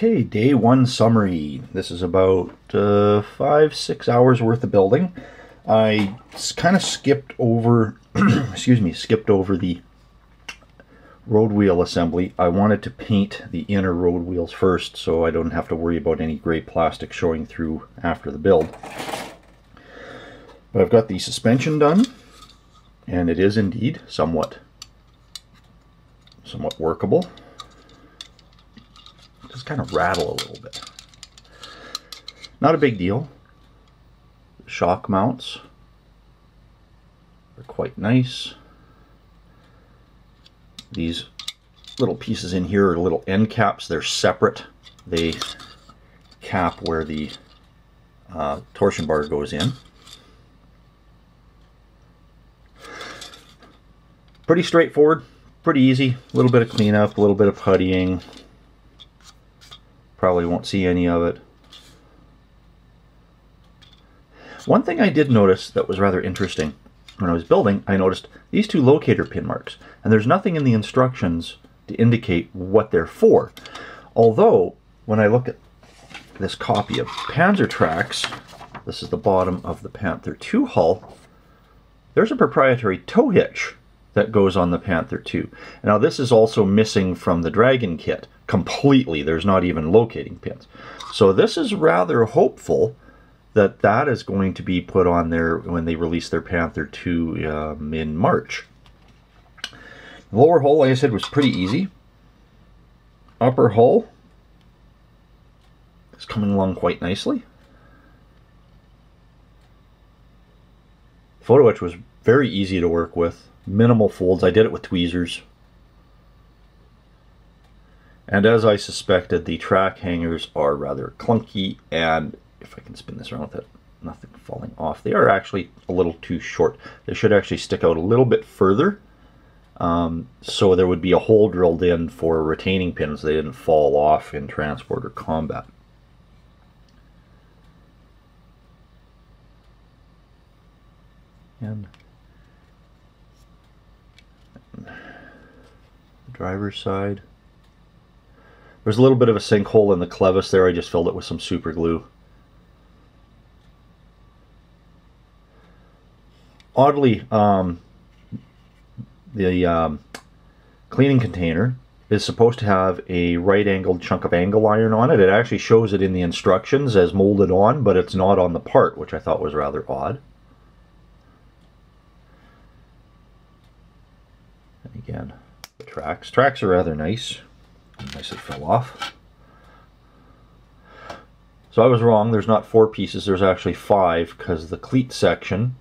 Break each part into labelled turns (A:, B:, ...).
A: Okay, day one summary. This is about 5-6 hours worth of building. I kind of skipped over, skipped over the road wheel assembly. I wanted to paint the inner road wheels first so I don't have to worry about any gray plastic showing through after the build. But I've got the suspension done, and it is indeed somewhat workable. Just kind of rattle a little bit. Not a big deal. The shock mounts are quite nice. These little pieces in here are little end caps. They're separate. They cap where the torsion bar goes in. Pretty straightforward, pretty easy. A little bit of cleanup, a little bit of puttying. Probably won't see any of it. One thing I did notice that was rather interesting when I was building, I noticed these two locator pin marks, and there's nothing in the instructions to indicate what they're for. Although, when I look at this copy of Panzer Tracks, this is the bottom of the Panther II hull, there's a proprietary tow hitch that goes on the Panther II. Now this is also missing from the Dragon kit completely. There's not even locating pins. So this is rather hopeful that that is going to be put on there when they release their Panther II in March. The lower hull, like I said, was pretty easy. Upper hull is coming along quite nicely. Photo etch was very easy to work with. Minimal folds. I did it with tweezers. And as I suspected, the track hangers are rather clunky, and if I can spin this around with it, nothing falling off. They are actually a little too short. They should actually stick out a little bit further, so there would be a hole drilled in for retaining pins so they didn't fall off in transport or combat. And the driver's side. There's a little bit of a sinkhole in the clevis there. I just filled it with some super glue. Oddly, the cleaning container is supposed to have a right-angled chunk of angle iron on it. It actually shows it in the instructions as molded on, but it's not on the part, which I thought was rather odd. And again, the tracks. Tracks are rather nice. Nicely fell off. So I was wrong. There's not 4 pieces. There's actually 5, because the cleat section,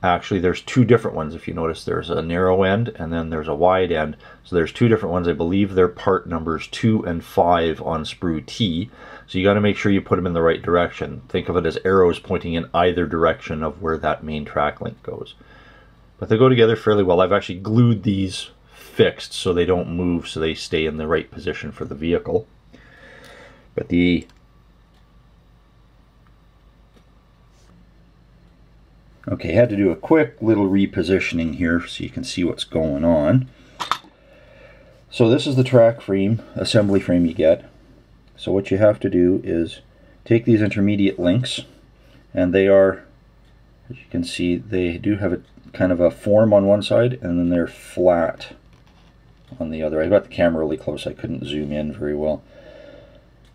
A: actually there's 2 different ones. If you notice, there's a narrow end and then there's a wide end. So there's 2 different ones. I believe they're part numbers 2 and 5 on sprue T. So you got to make sure you put them in the right direction. Think of it as arrows pointing in either direction of where that main track link goes. But they go together fairly well. I've actually glued these fixed so they don't move, so they stay in the right position for the vehicle. But okay, had to do a quick little repositioning here so you can see what's going on. So this is the track frame, assembly frame you get. So what you have to do is take these intermediate links, and they are, as you can see, they do have a kind of a form on one side and then they're flat on the other. I got the camera really close, I couldn't zoom in very well.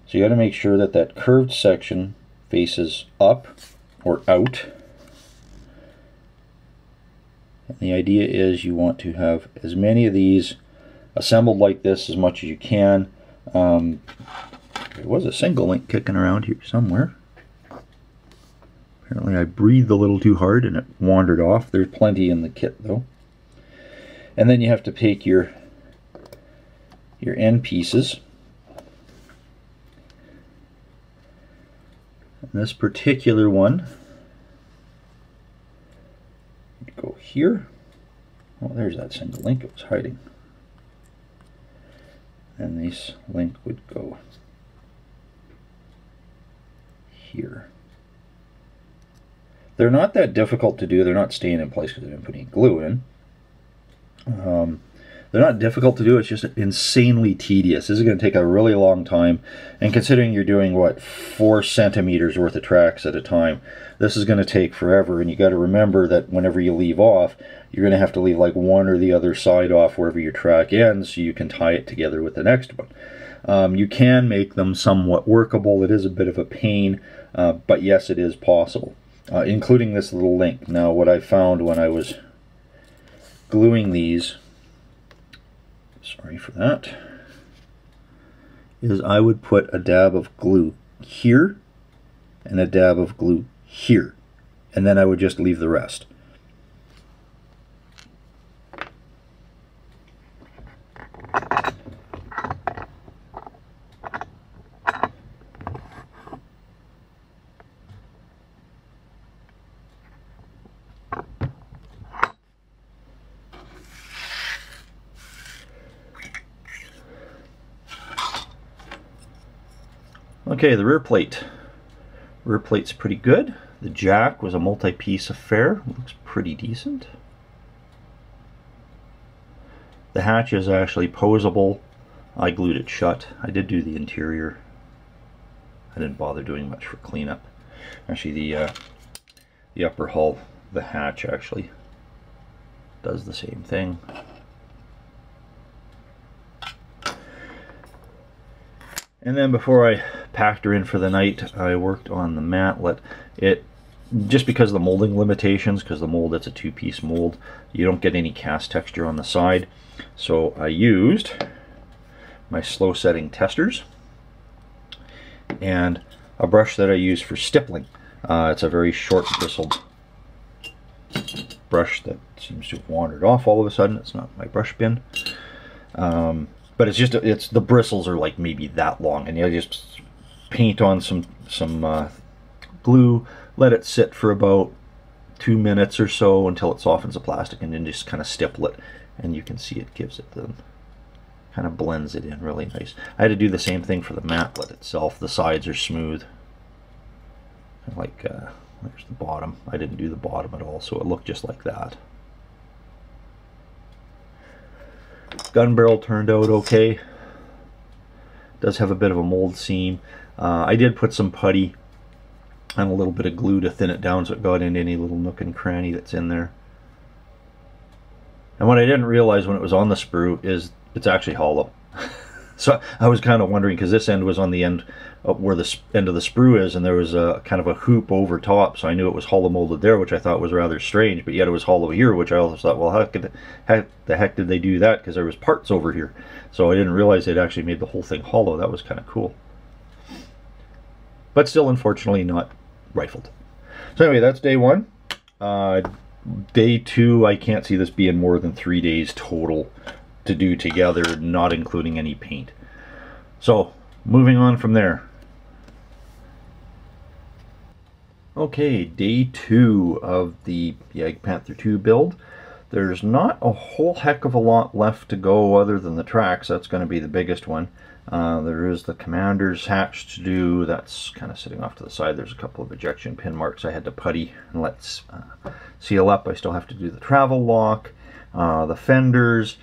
A: So you got to make sure that that curved section faces up or out. And the idea is you want to have as many of these assembled like this as much as you can. There was a single link kicking around here somewhere. Apparently I breathed a little too hard and it wandered off. There's plenty in the kit though. And then you have to take your end pieces. And this particular one would go here. Oh, there's that single link, it was hiding. And this link would go here. They're not that difficult to do. They're not staying in place because I didn't put any glue in. They're not difficult to do, it's just insanely tedious. This is going to take a really long time, and considering you're doing, what, 4 centimeters worth of tracks at a time, this is going to take forever, and you got to remember that whenever you leave off, you're going to have to leave like one or the other side off wherever your track ends so you can tie it together with the next one. You can make them somewhat workable. It is a bit of a pain, but yes, it is possible, including this little link. Now, what I found when I was gluing these, sorry for that, is I would put a dab of glue here and a dab of glue here, and then I would just leave the rest. Okay, the rear plate. Rear plate's pretty good. The jack was a multi-piece affair. Looks pretty decent. The hatch is actually posable. I glued it shut. I did do the interior. I didn't bother doing much for cleanup. Actually, the upper hull, the hatch actually does the same thing. And then before I packed her in for the night, I worked on the mantlet. Just because of the molding limitations, because the mold, it's a 2-piece mold, you don't get any cast texture on the side. So I used my slow setting testers and a brush that I use for stippling. It's a very short bristled brush that seems to have wandered off all of a sudden. It's not my brush bin. But it's the bristles are like maybe that long, and you just paint on some glue, let it sit for about 2 minutes or so until it softens the plastic, and then just kind of stipple it, and you can see it gives it the kind of blends it in really nice. I had to do the same thing for the mantlet itself. The sides are smooth, like there's the bottom. I didn't do the bottom at all, so it looked just like that. Gun barrel turned out okay. Does have a bit of a mold seam. I did put some putty and a little bit of glue to thin it down so it got into any little nook and cranny that's in there. And what I didn't realize when it was on the sprue is it's actually hollow. So I was kind of wondering, because this end was on the end where the end of the sprue is, and there was a kind of a hoop over top, so I knew it was hollow molded there, which I thought was rather strange, but yet it was hollow here, which I also thought, well, how the heck did they do that, because there was parts over here. So I didn't realize they'd actually made the whole thing hollow. That was kind of cool. But still, unfortunately, not rifled. So anyway, that's day 1. Day 2, I can't see this being more than 3 days total to do together, not including any paint. So moving on from there. Okay, day 2 of the Jagdpanther II build. There's not a whole heck of a lot left to go other than the tracks. That's going to be the biggest one. There is the commander's hatch to do. That's kind of sitting off to the side. There's a couple of ejection pin marks I had to putty and let seal up. I still have to do the travel lock, the fenders,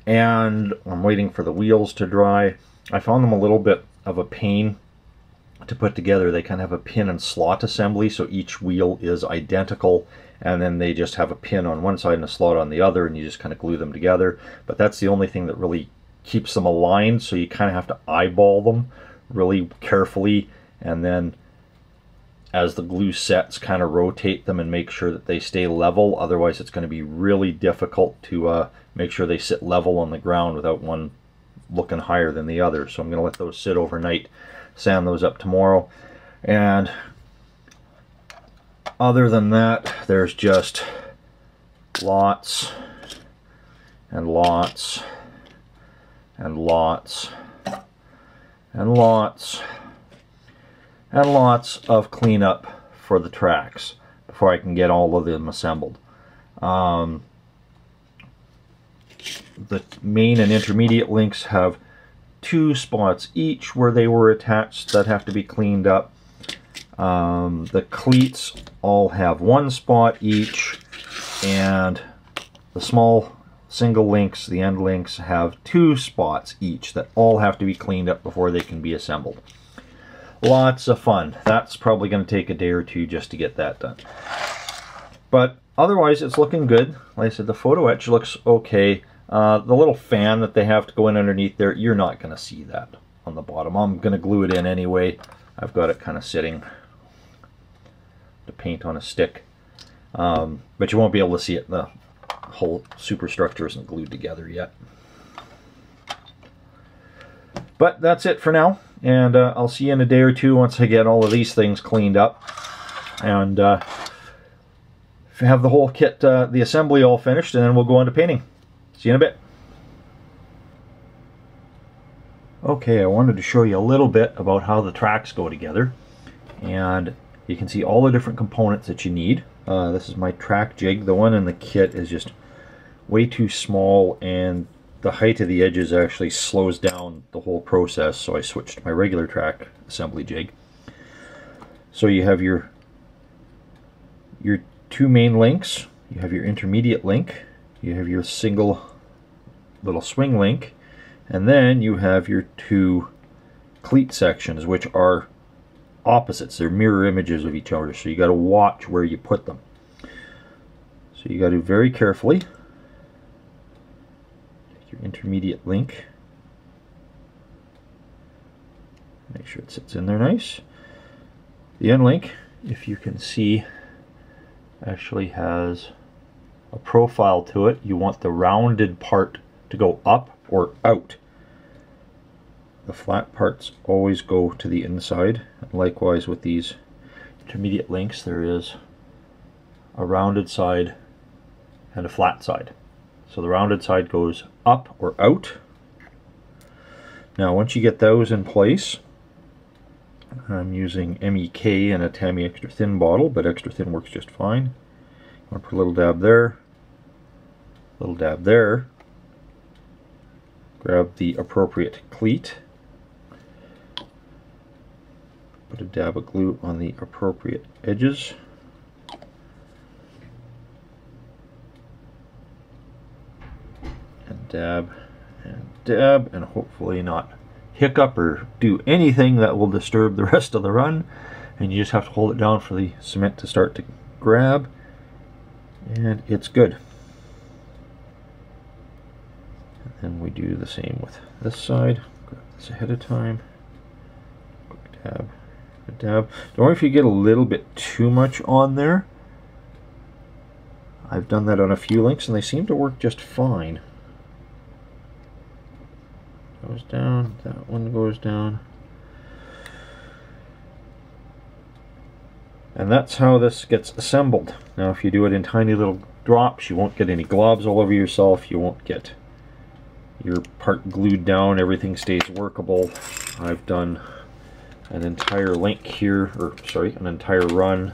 A: and I'm waiting for the wheels to dry. I found them a little bit of a pain to put together. They kind of have a pin and slot assembly, so each wheel is identical, and then they just have a pin on one side and a slot on the other, and you just kind of glue them together. But that's the only thing that really keeps them aligned, so you kind of have to eyeball them really carefully, and then as the glue sets, kind of rotate them and make sure that they stay level. Otherwise it's going to be really difficult to make sure they sit level on the ground without one looking higher than the other. So I'm going to let those sit overnight, sand those up tomorrow, and other than that, there's just lots and lots and lots and lots and lots of cleanup for the tracks before I can get all of them assembled. The main and intermediate links have 2 spots each where they were attached that have to be cleaned up. The cleats all have 1 spot each, and the small single links, the end links, have 2 spots each that all have to be cleaned up before they can be assembled. Lots of fun. That's probably going to take a day or 2 just to get that done. But otherwise, it's looking good. Like I said, the photo etch looks okay. The little fan that they have to go in underneath there, you're not going to see that on the bottom. I'm going to glue it in anyway. I've got it kind of sitting to paint on a stick. But you won't be able to see it. The whole superstructure isn't glued together yet. But that's it for now, and I'll see you in a day or 2 once I get all of these things cleaned up and have the whole kit, the assembly all finished, and then we'll go on to painting. See you in a bit. Okay, I wanted to show you a little bit about how the tracks go together, and you can see all the different components that you need. This is my track jig. The one in the kit is just way too small, and the height of the edges actually slows down the whole process, so I switched to my regular track assembly jig. So you have your 2 main links, you have your intermediate link, you have your single little swing link, and then you have your 2 cleat sections, which are opposites. They're mirror images of each other, so you got to watch where you put them. So you got to very carefully take your intermediate link, make sure it sits in there nice. The end link, if you can see, actually has a profile to it. You want the rounded part to go up or out. The flat parts always go to the inside. And likewise with these intermediate links, there is a rounded side and a flat side. So the rounded side goes up or out. Now once you get those in place, I'm using MEK in a Tammy extra thin bottle, but extra thin works just fine. I'll put a little dab there, little dab there. Grab the appropriate cleat, put a dab of glue on the appropriate edges, and dab and dab, and hopefully not hiccup or do anything that will disturb the rest of the run. And you just have to hold it down for the cement to start to grab, and it's good. And we do the same with this side. Grab this ahead of time. Quick dab, good dab. Don't worry if you get a little bit too much on there. I've done that on a few links and they seem to work just fine. Goes down, that one goes down. And that's how this gets assembled. Now if you do it in tiny little drops, you won't get any globs all over yourself, you won't get your part glued down, everything stays workable. I've done an entire link here, or sorry, an entire run,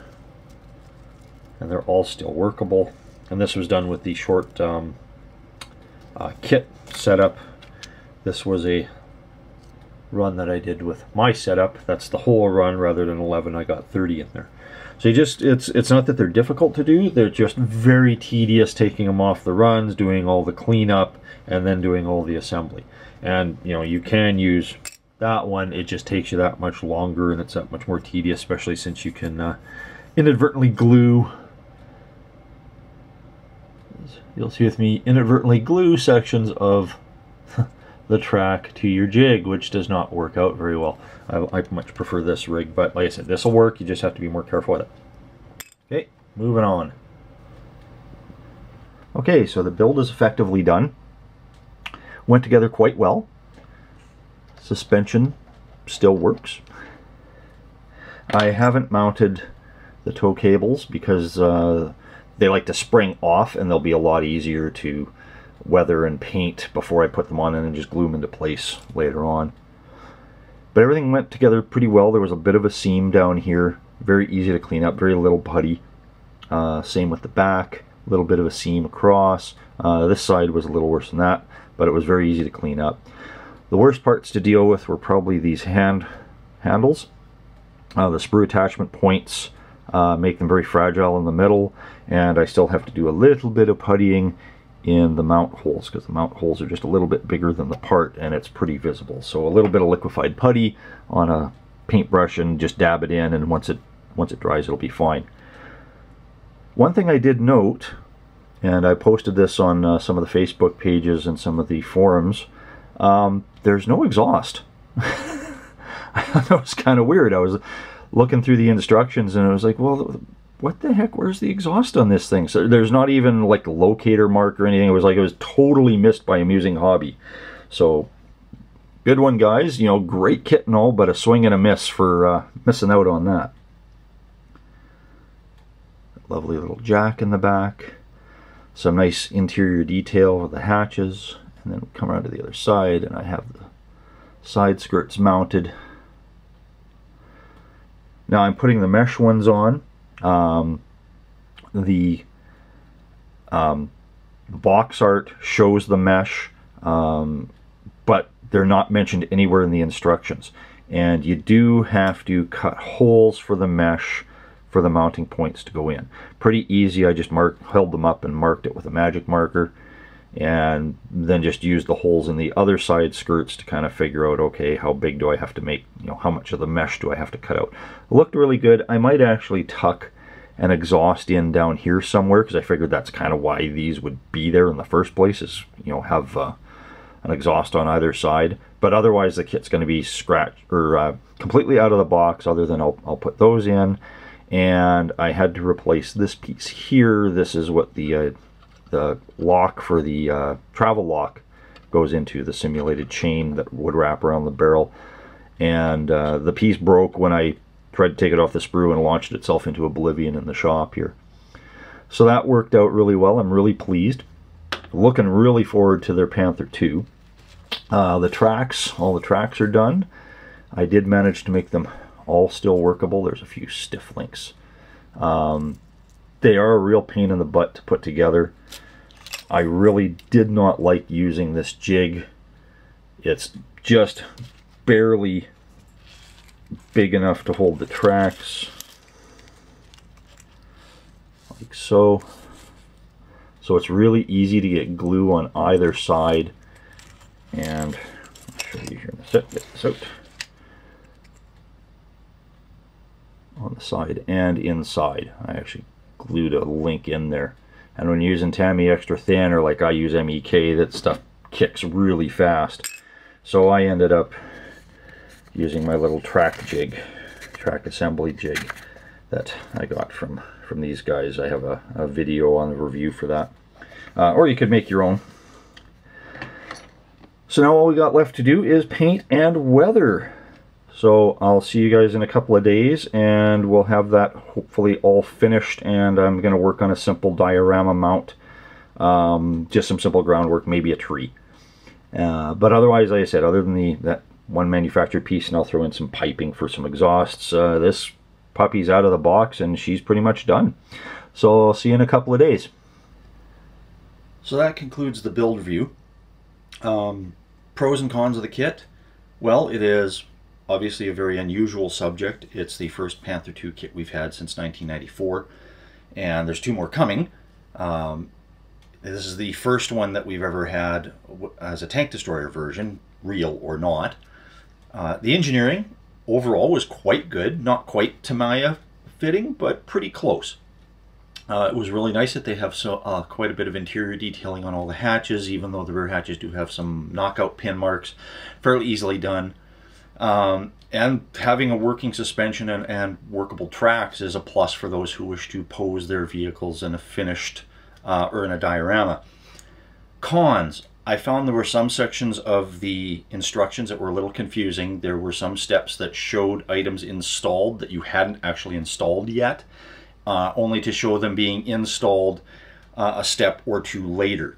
A: and they're all still workable. And this was done with the short kit setup. This was a run that I did with my setup. That's the whole run rather than 11. I got 30 in there. So you just, it's not that they're difficult to do, they're just very tedious, taking them off the runs, doing all the cleanup, and then doing all the assembly. And you know, you can use that one, it just takes you that much longer and it's that much more tedious, especially since you can inadvertently glue, you'll see with me, inadvertently glue sections of the track to your jig, which does not work out very well. I much prefer this rig, but like I said, this will work, you just have to be more careful with it. Okay, moving on. Okay, so the build is effectively done. Went together quite well. Suspension still works. I haven't mounted the tow cables because they like to spring off, and they'll be a lot easier to weather and paint before I put them on and then just glue them into place later on. But everything went together pretty well. There was a bit of a seam down here, very easy to clean up, very little putty. Same with the back, a little bit of a seam across. This side was a little worse than that, but it was very easy to clean up. The worst parts to deal with were probably these handles. The sprue attachment points make them very fragile in the middle, and I still have to do a little bit of puttying in the mount holes, because the mount holes are just a little bit bigger than the part and it's pretty visible. So a little bit of liquefied putty on a paintbrush and just dab it in, and once it dries it'll be fine. One thing I did note, and I posted this on some of the Facebook pages and some of the forums, there's no exhaust. I thought that was kind of weird. I was looking through the instructions and I was like, well, what the heck, where's the exhaust on this thing? So there's not even like a locator mark or anything. It was like it was totally missed by Amusing Hobby. So good one, guys. You know, great kit and all, but a swing and a miss for missing out on that. Lovely little jack in the back. Some nice interior detail with the hatches. And then we come around to the other side and I have the side skirts mounted. Now I'm putting the mesh ones on. The box art shows the mesh, but they're not mentioned anywhere in the instructions. And you do have to cut holes for the mesh for the mounting points to go in. Pretty easy. I just held them up and marked it with a magic marker, and then just used the holes in the other side skirts to kind of figure out, okay, how big do I have to make, you know, how much of the mesh do I have to cut out. It looked really good. I might actually tuck an exhaust in down here somewhere, because I figured that's kind of why these would be there in the first place, is, you know, have an exhaust on either side. But otherwise the kit's going to be scratched or completely out of the box, other than I'll put those in. And I had to replace this piece here. This is what the lock for the travel lock goes into, the simulated chain that would wrap around the barrel. And the piece broke when I tried to take it off the sprue and launched itself into oblivion in the shop here. So that worked out really well. I'm really pleased. Looking really forward to their Panther II. The tracks, all the tracks are done. I did manage to make them all still workable. There's a few stiff links. They are a real pain in the butt to put together. I really did not like using this jig. It's just barely big enough to hold the tracks, like so. So it's really easy to get glue on either side. And I'll show you here in a sec. Get this out. On the side and inside, I actually glued a link in there. And when using Tamiya Extra Thin, or like I use MEK, that stuff kicks really fast. So I ended up using my little track assembly jig that I got from these guys. I have a video on the review for that. Or you could make your own. So now all we got left to do is paint and weather. So I'll see you guys in a couple of days, and we'll have that hopefully all finished, and I'm going to work on a simple diorama mount. Just some simple groundwork, maybe a tree. But otherwise, like I said, other than that one manufactured piece, and I'll throw in some piping for some exhausts, this puppy's out of the box and she's pretty much done. So I'll see you in a couple of days. So that concludes the build review. Pros and cons of the kit. Well, it is obviously a very unusual subject. It's the first Panther II kit we've had since 1994, and there's two more coming. This is the first one that we've ever had as a tank destroyer version, real or not. The engineering overall was quite good, not quite Tamiya fitting, but pretty close. It was really nice that they have quite a bit of interior detailing on all the hatches, even though the rear hatches do have some knockout pin marks, fairly easily done. And having a working suspension and workable tracks is a plus for those who wish to pose their vehicles in a finished or in a diorama. Cons. I found there were some sections of the instructions that were a little confusing. There were some steps that showed items installed that you hadn't actually installed yet, only to show them being installed a step or two later.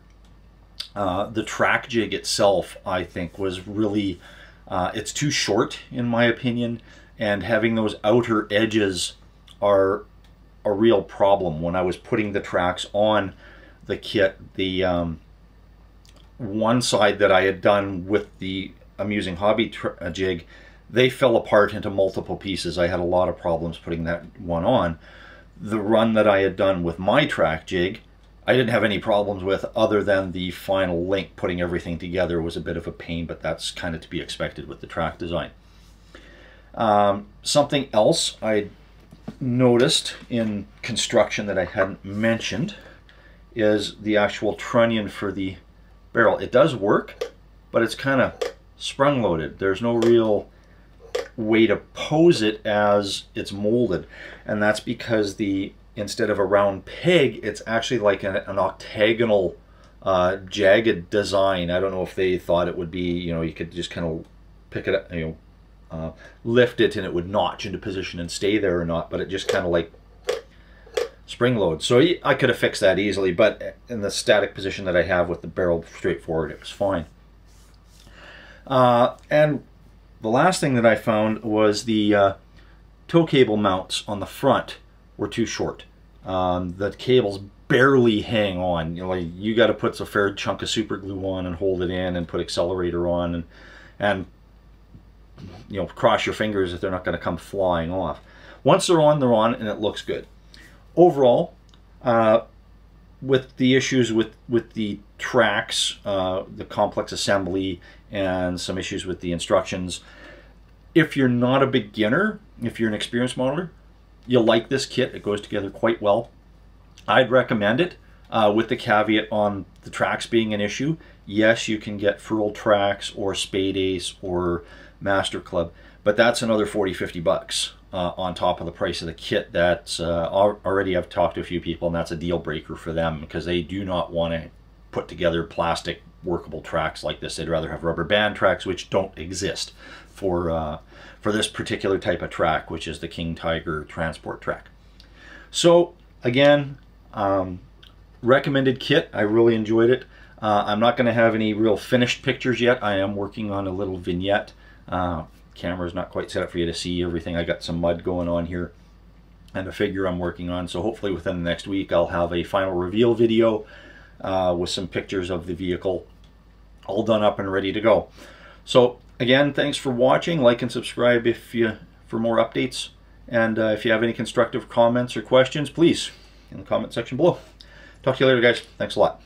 A: The track jig itself, I think, was really, it's too short in my opinion, and having those outer edges are a real problem. When I was putting the tracks on the kit, the one side that I had done with the Amusing Hobby jig, they fell apart into multiple pieces. I had a lot of problems putting that one on. The run that I had done with my track jig, I didn't have any problems with, other than the final link. Putting everything together was a bit of a pain, but that's kind of to be expected with the track design. Something else I noticed in construction that I hadn't mentioned is the actual trunnion for the barrel. It does work, but it's kind of sprung loaded. There's no real way to pose it as it's molded, and that's because instead of a round peg, it's actually like an octagonal jagged design. I don't know if they thought it would be, you could just kind of pick it up, lift it and it would notch into position and stay there or not, but it just kind of like spring loads. So I could have fixed that easily, but in the static position that I have with the barrel straight forward, it was fine. And the last thing that I found was the tow cable mounts on the front were too short. The cables barely hang on. You got to put a fair chunk of super glue on and hold it in, and put accelerator on, and cross your fingers if they're not going to come flying off. Once they're on, and it looks good. Overall, with the issues with the tracks, the complex assembly, and some issues with the instructions, if you're not a beginner, if you're an experienced modeler, you'll like this kit. It goes together quite well. I'd recommend it, with the caveat on the tracks being an issue. Yes, you can get furled tracks or Spade Ace or Master Club, but that's another 40-50 bucks on top of the price of the kit. That's already, I've talked to a few people, and that's a deal breaker for them, because they do not want to put together plastic workable tracks like this. They'd rather have rubber band tracks, which don't exist for this particular type of track, which is the King Tiger transport track. So again, recommended kit. I really enjoyed it. I'm not going to have any real finished pictures yet. I am working on a little vignette. Camera's not quite set up for you to see everything. I got some mud going on here and a figure I'm working on, so hopefully within the next week I'll have a final reveal video with some pictures of the vehicle all done up and ready to go. So again, thanks for watching. Like and subscribe for more updates, and if you have any constructive comments or questions, please in the comment section below. Talk to you later, guys. Thanks a lot.